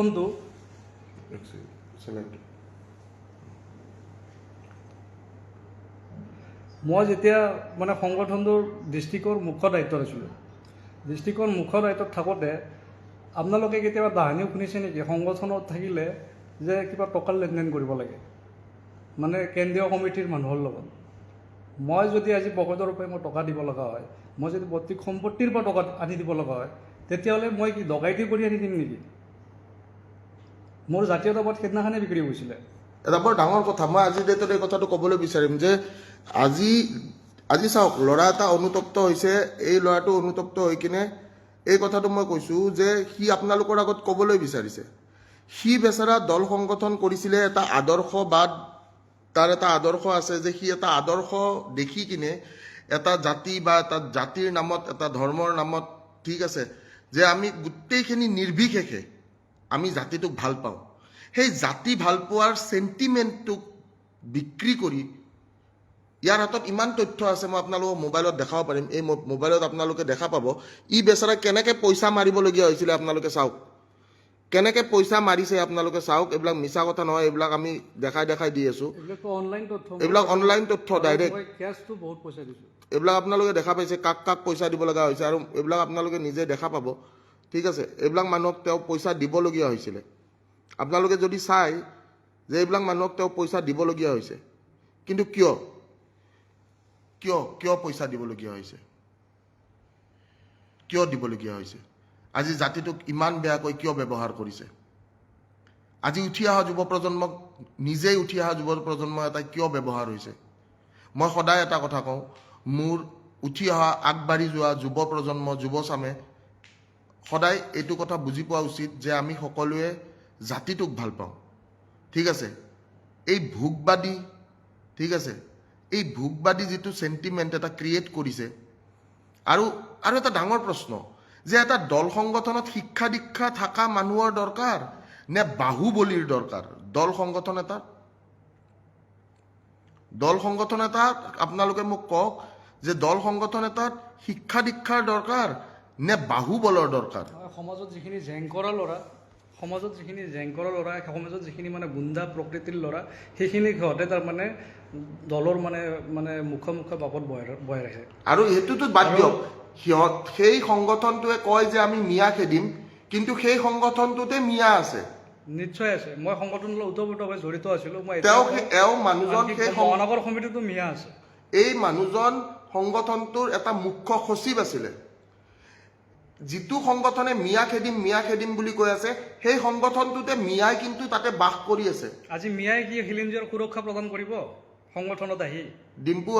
বন্ধু মই যেতিয়া মানে সংগঠনটোৰ ডিষ্ট্ৰিক্টৰ মুখ্য দায়িত্বত আছিলোঁ, ডিষ্ট্ৰিক্টৰ মুখ্য দায়িত্বত থাকোঁতে আপোনালোকে কেতিয়াবা তাহানিও শুনিছে নেকি সংগঠনত থাকিলে যে কিবা টকাৰ লেনদেন কৰিব লাগে, মানে কেন্দ্ৰীয় কমিটিৰ মানুহৰ লগত? মই যদি আজি পকেটৰ পৰা মই টকা দিব লগা হয়, মই যদি প্ৰত্যেক সম্পত্তিৰ পৰা টকা আনি দিব লগা হয়, তেতিয়াহ'লে মই কি ডকাইতি কৰি আনি দিম নেকি? মোৰ জাতীয়তাবাদ সেইদিনাখনে বিক্ৰী হৈছিলে। এটা বৰ ডাঙৰ কথা। মই আজিৰ ডেটত এই কথাটো ক'বলৈ বিচাৰিম যে আজি চাওক, ল'ৰা এটা অনুতপ্ত হৈছে। এই ল'ৰাটো অনুতপ্ত হৈ কিনে এই কথাটো মই কৈছোঁ যে সি আপোনালোকৰ আগত ক'বলৈ বিচাৰিছে, সি বেচাৰা দল সংগঠন কৰিছিলে, এটা আদৰ্শবাদ, তাৰ এটা আদৰ্শ আছে যে সি এটা আদৰ্শ দেখি কিনে এটা জাতি বা এটা জাতিৰ নামত, এটা ধৰ্মৰ নামত, ঠিক আছে, যে আমি গোটেইখিনি নিৰ্বিশেষে আমি জাতিটোক ভাল পাওঁ, সেই জাতি ভাল পোৱাৰ চেণ্টিমেণ্টটোক বিক্ৰী কৰি ইয়াৰ হাতত ইমান তথ্য আছে, মই আপোনালোকক মোবাইলত দেখাব পাৰিম। এই মোবাইলত আপোনালোকে দেখা পাব ই বেচাৰা কেনেকৈ পইচা মাৰিবলগীয়া হৈছিলে। আপোনালোকে চাওক কেনেকৈ পইচা মাৰিছে, আপোনালোকে চাওক। এইবিলাক মিছা কথা নহয়, এইবিলাক আমি দেখাই দি আছোঁ। এইবিলাক অনলাইন তথ্য ডাইৰেক্ট। এইবিলাক আপোনালোকে দেখা পাইছে কাক পইচা দিব লগা হৈছে, আৰু এইবিলাক আপোনালোকে নিজে দেখা পাব, ঠিক আছে। এইবিলাক মানুহক তেওঁ পইচা দিবলগীয়া হৈছিলে। আপোনালোকে যদি চাই যে এইবিলাক মানুহক তেওঁ পইচা দিবলগীয়া হৈছে, কিন্তু কিয় পইচা দিবলগীয়া হৈছে? কিয় দিবলগীয়া হৈছে? আজি জাতিটোক ইমান বেয়াকৈ কিয় ব্যৱহাৰ কৰিছে? আজি উঠি অহা যুৱ প্ৰজন্মক, নিজেই উঠি অহা যুৱ প্ৰজন্ম এটা কিয় ব্যৱহাৰ হৈছে? মই সদায় এটা কথা কওঁ, মোৰ উঠি অহা আগবাঢ়ি যোৱা যুৱ প্ৰজন্ম, যুৱচামে সদায় এইটো কথা বুজি পোৱা উচিত যে আমি সকলোৱে জাতিটোক ভাল পাওঁ, ঠিক আছে। এই ভোগবাদী, ঠিক আছে, এই ভোগবাদী যিটো চেণ্টিমেণ্ট এটা ক্ৰিয়েট কৰিছে। আৰু এটা ডাঙৰ প্ৰশ্ন যে এটা দল সংগঠনত শিক্ষা দীক্ষা থকা মানুহৰ দৰকাৰ নে বাহুবলীৰ দৰকাৰ? দল সংগঠন এটাত আপোনালোকে মোক কওক যে দল সংগঠন এটাত শিক্ষা দীক্ষাৰ দৰকাৰ নে বাহুবলৰ দৰকাৰ? সমাজত যিখিনি জেংকৰা ল'ৰা, সমাজত যিখিনি মানে গুণ্ডা প্ৰকৃতিৰ ল'ৰা, সেইখিনি সিহঁতে তাৰমানে দলৰ মানে মুখে বাপত বহাই ৰাখে। আৰু সেইটোতো বাদ দিয়ক, সেই সংগঠনটোৱে কয় যে আমি মিয়া খেদিম, কিন্তু সেই সংগঠনটোতে মিয়া আছে। নিশ্চয় আছে। মই সংগঠনৰ ওতঃপ্ৰোতভাৱে জড়িত আছিলোঁ। মানুহজন সেই মহানগৰ সমিতিতো মিয়া আছে। এই মানুহজন সংগঠনটোৰ এটা মুখ্য সচিব আছিলে। যিটো সংগঠনে মিয়া খেদিম বুলি কৈ আছে, সেই সংগঠনটোতে মিয়াই কিন্তু তাতে বাস কৰি আছে। আজি মিয়াই কি খিলঞ্জীয়াৰ সুৰক্ষা প্ৰদান কৰিব সংগঠনত আহি? ডিম্পু